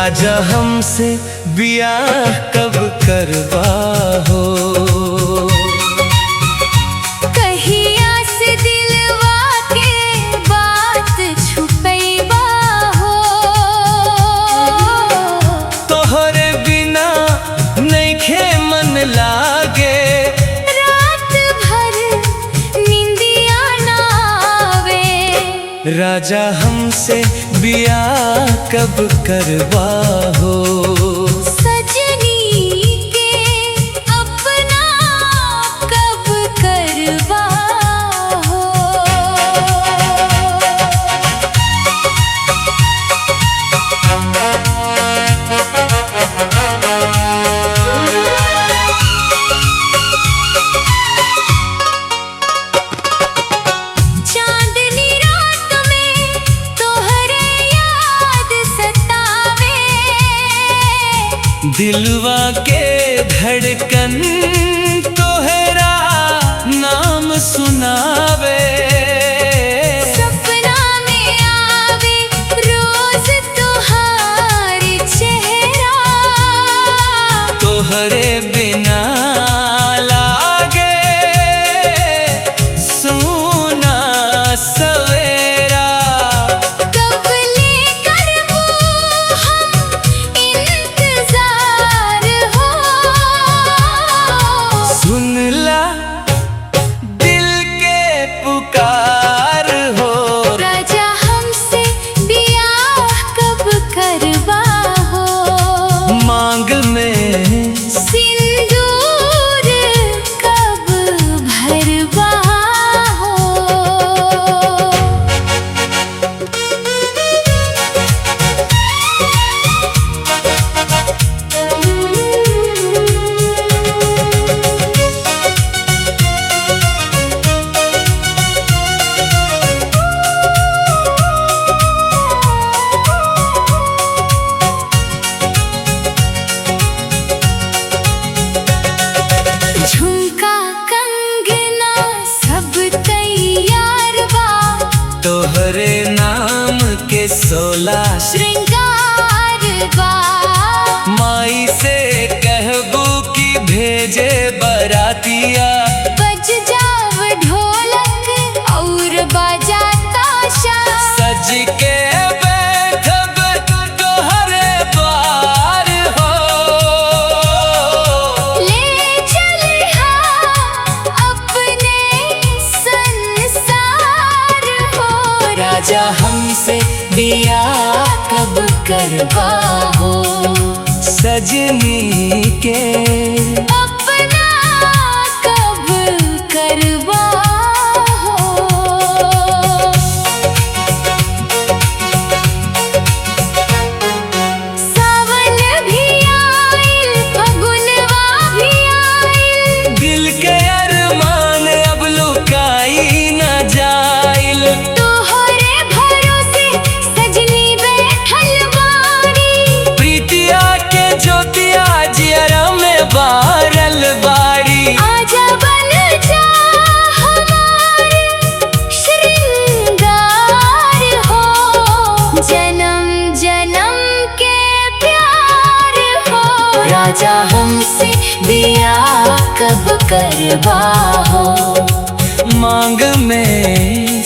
राजा हमसे बियाह कब करवा हो। कहिया से दिलवा के बात छुपैबा हो। तोहरे बिना नइखे मन लागे, रात भर नींदिया ना आवे। राजा हमसे बियाह कब करवा हो। सजनी के अपना कब करवा हो। चांदनी रात में तोहरे याद सतावे। दिलवा के धड़कन तोहरा नाम सुनावे। सपना में आवे रोज तोहार चेहरा। तोहरे बिना लागे सोना सवेरा। कब ले करबो हम इंतजार हो। सुनला दिल के पुकार हो। राजा हमसे बियाह कब करवा हो। मांग में सिंदूर कब भरवा हो। झुमका कंगना सब तैयार बा। तोहरे नाम के 16 श्रृंगार बा। माई से कहबू कि भेजे बरातिया। बज जाव ढोलक और बाजा ताशा। सज के बैठब तोहरे द्वार हो। ले चलिहा अपने संसार हो। राजा हमसे बियाह कब करवा हो। सजनी के अपना कब करवा हो। सावन भी आइल फगुनवा भी आइल। दिल के अरमान अब लुकाई न जाइल। तोहरे भरोसे सजनी बैठल बारी। प्रीतिया के ज्योतिया जियरा में बारल बाड़ी। आजा बन जा हमारे श्रृंगार हो। जन्म जन्म के प्यार हो। राजा हमसे बियाह कब करवा हो। मांग में